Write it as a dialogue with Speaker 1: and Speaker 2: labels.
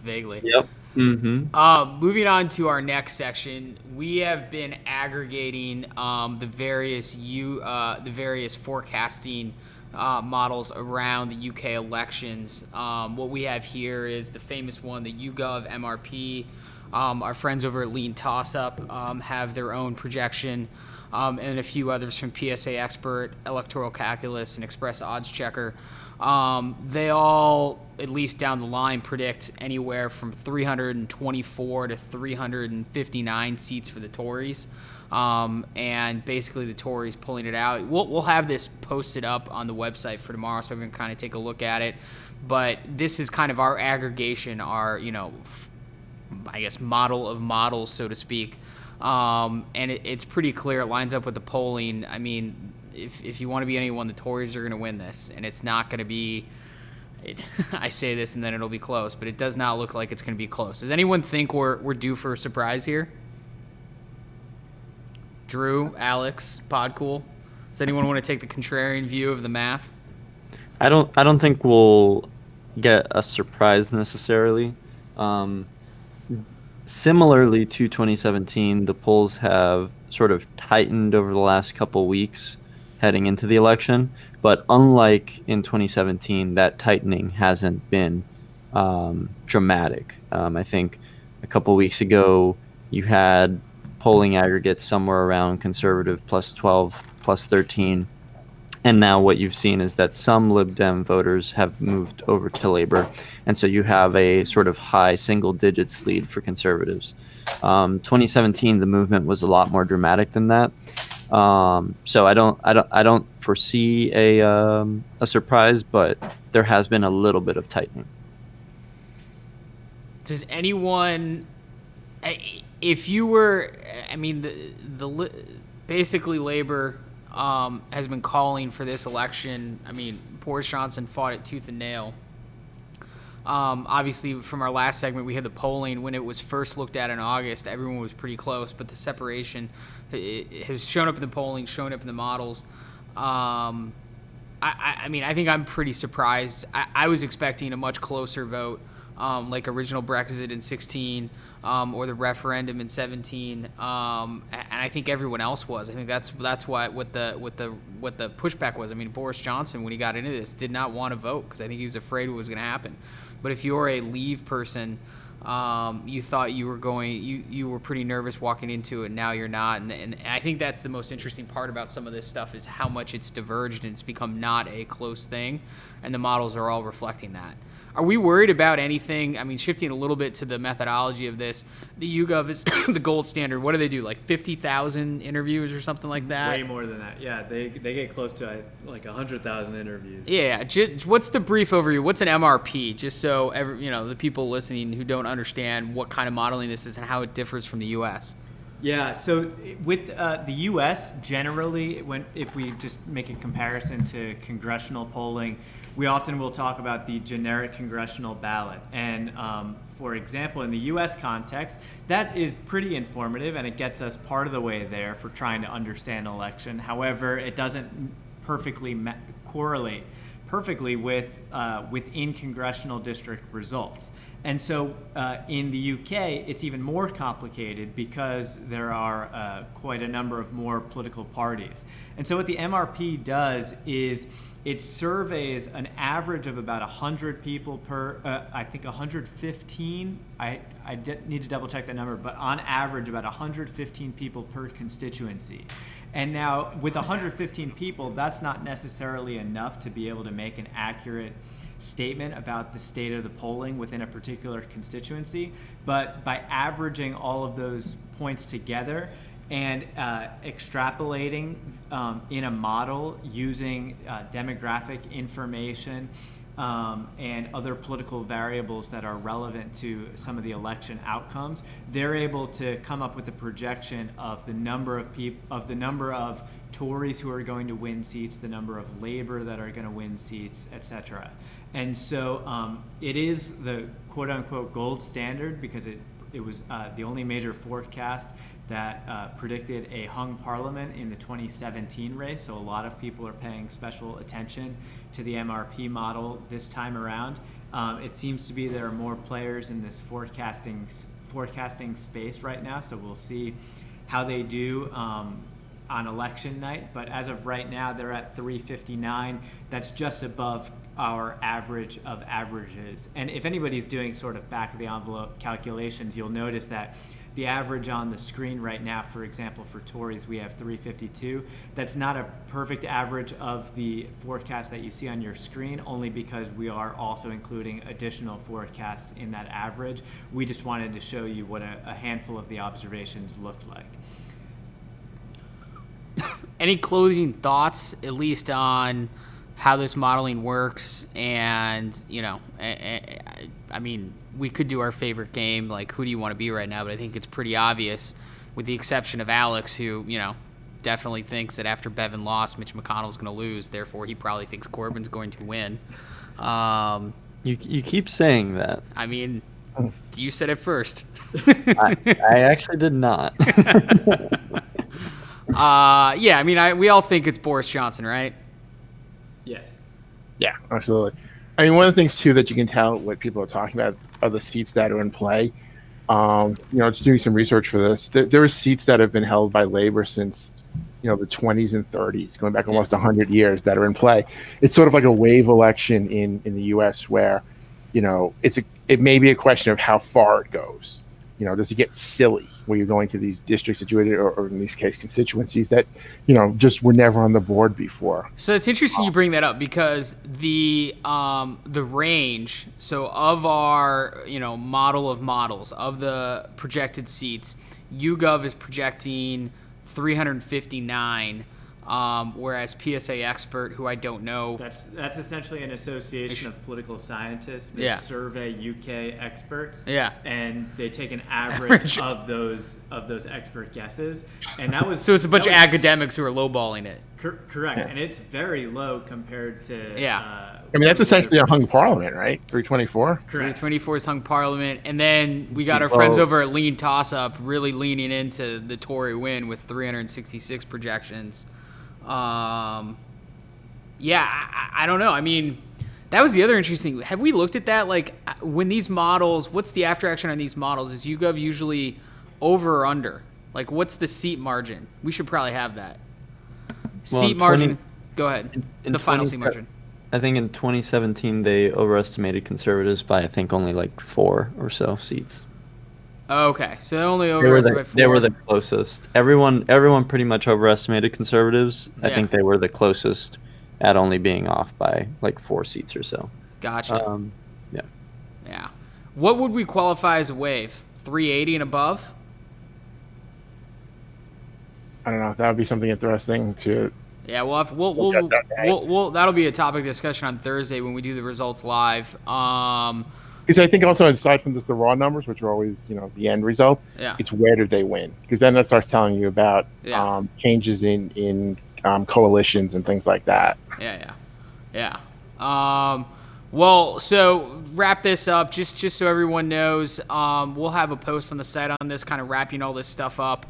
Speaker 1: vaguely.
Speaker 2: Yep. Mm-hmm.
Speaker 1: Moving on to our next section, we have been aggregating the various forecasting models around the UK elections. What we have here is the famous one, the YouGov MRP. Our friends over at Lean Tossup have their own projection, and a few others from PSA Expert, Electoral Calculus, and Express Odds Checker. They all, at least down the line, predict anywhere from 324 to 359 seats for the Tories. And basically the Tories pulling it out. We'll have this posted up on the website for tomorrow, so everyone can kind of take a look at it. But this is kind of our aggregation, our, I guess, model of models, so to speak. And it's pretty clear. It lines up with the polling. I mean, if you want to be anyone, the Tories are going to win this, and it's not going to be. I say this and then it'll be close, but it does not look like it's going to be close. Does anyone think we're due for a surprise here? Drew, Alex, Podcool. Does anyone want to take the contrarian view of the math?
Speaker 2: I don't think we'll get a surprise necessarily. Um, Similarly to 2017, the polls have sort of tightened over the last couple weeks heading into the election. But unlike in 2017, that tightening hasn't been dramatic. I think a couple weeks ago, you had polling aggregates somewhere around conservative plus 12, plus 13. And now what you've seen is that some Lib Dem voters have moved over to Labor. And so you have a sort of high single digits lead for conservatives. 2017, the movement was a lot more dramatic than that. So I don't foresee a surprise, but there has been a little bit of tightening.
Speaker 1: Does anyone, if you were, I mean, basically Labor has been calling for this election. I mean, Boris Johnson fought it tooth and nail. Obviously, from our last segment, we had the polling. When it was first looked at in August, everyone was pretty close, but the separation has shown up in the polling, shown up in the models. I mean, I think I'm pretty surprised. I was expecting a much closer vote, like original Brexit in 16, or the referendum in 17, and I think everyone else was. I think that's what the pushback was. I mean, Boris Johnson, when he got into this, did not want to vote because I think he was afraid what was going to happen. But if you're a Leave person, you thought you were pretty nervous walking into it. Now you're not, and I think that's the most interesting part about some of this stuff is how much it's diverged and it's become not a close thing, and the models are all reflecting that. Are we worried about anything? I mean, shifting a little bit to the methodology of this, the YouGov is the gold standard. What do they do, like 50,000 interviews or something like that?
Speaker 3: Way more than that. Yeah, they get close to like 100,000 interviews.
Speaker 1: Yeah, what's the brief overview? What's an MRP? Just so the people listening who don't understand what kind of modeling this is and how it differs from the U.S.
Speaker 3: Yeah, so with the U.S. generally, if we just make a comparison to congressional polling, we often will talk about the generic congressional ballot. And for example, in the U.S. context, that is pretty informative and it gets us part of the way there for trying to understand an election. However, it doesn't perfectly correlate perfectly with within congressional district results. And so in the UK, it's even more complicated because there are quite a number of more political parties. And so what the MRP does is it surveys an average of about 100 people per, I think 115, I need to double check that number, but on average about 115 people per constituency. And now with 115 people, that's not necessarily enough to be able to make an accurate statement about the state of the polling within a particular constituency. But by averaging all of those points together and extrapolating in a model using demographic information and other political variables that are relevant to some of the election outcomes, they're able to come up with a projection of the number of Tories who are going to win seats, the number of Labor that are going to win seats, etc. And so it is the quote-unquote gold standard because it was the only major forecast that predicted a hung parliament in the 2017 race. So a lot of people are paying special attention to the MRP model this time around. It seems to be there are more players in this forecasting space right now, so we'll see how they do on election night. But as of right now, they're at 359. That's just above our average of averages. And if anybody's doing sort of back of the envelope calculations, you'll notice that the average on the screen right now, for example, for Tories, we have 352. That's not a perfect average of the forecast that you see on your screen, only because we are also including additional forecasts in that average. We just wanted to show you what a handful of the observations looked like.
Speaker 1: Any closing thoughts, at least on how this modeling works? And, you know, I mean, we could do our favorite game, like who do you want to be right now? But I think it's pretty obvious, with the exception of Alex, who, you know, definitely thinks that after Bevin lost, Mitch McConnell's going to lose. Therefore, he probably thinks Corbyn's going to win.
Speaker 2: You keep saying that.
Speaker 1: I mean, you said it first.
Speaker 2: I actually did not.
Speaker 1: Yeah, I mean, we all think it's Boris Johnson, right?
Speaker 3: Yes.
Speaker 4: Yeah, absolutely. I mean, one of the things too that you can tell what people are talking about are the seats that are in play. Just doing some research for this, there are seats that have been held by Labor since, the 20s and 30s, going back almost 100 years, that are in play. It's sort of like a wave election in the U.S. where, it may be a question of how far it goes. Does it get silly where you're going to these districts situated, or in this case, constituencies that, just were never on the board before?
Speaker 1: So it's interesting you bring that up, because the range, so of our, model of models, of the projected seats, YouGov is projecting 359, whereas PSA Expert, who I don't know.
Speaker 3: That's essentially an association of political scientists. They
Speaker 1: Yeah.
Speaker 3: survey UK experts.
Speaker 1: Yeah.
Speaker 3: And they take an average of those expert guesses. And that was
Speaker 1: So it's a bunch of academics who are lowballing it.
Speaker 3: Correct.
Speaker 4: Yeah.
Speaker 3: And it's very low compared to
Speaker 4: I mean, that's essentially a hung parliament, right? 324.
Speaker 3: Correct.
Speaker 1: 324 is hung parliament, and then we got our friends over at Lean Toss Up really leaning into the Tory win with 366 projections. I don't know. I mean, that was the other interesting thing. Have we looked at that? Like, when these models, what's the after action on these models? Is YouGov usually over or under? Like, what's the seat margin? We should probably have that. Seat margin. Go ahead. The final seat margin.
Speaker 2: I think in 2017 they overestimated conservatives by, I think, only like 4 or so seats.
Speaker 1: Okay, so only overestimated by 4.
Speaker 2: They were the closest. Everyone pretty much overestimated conservatives. I think they were the closest at only being off by like 4 seats or so.
Speaker 1: Gotcha.
Speaker 2: Yeah.
Speaker 1: Yeah. What would we qualify as a wave? 380 and above?
Speaker 4: I don't know. That would be something interesting to.
Speaker 1: Yeah, we'll that'll be a topic of discussion on Thursday when we do the results live.
Speaker 4: Because I think also, aside from just the raw numbers, which are always, the end result, it's where did they win? Because then that starts telling you about changes in coalitions and things like that.
Speaker 1: Yeah. Well, so wrap this up, just so everyone knows, we'll have a post on the site on this, kind of wrapping all this stuff up.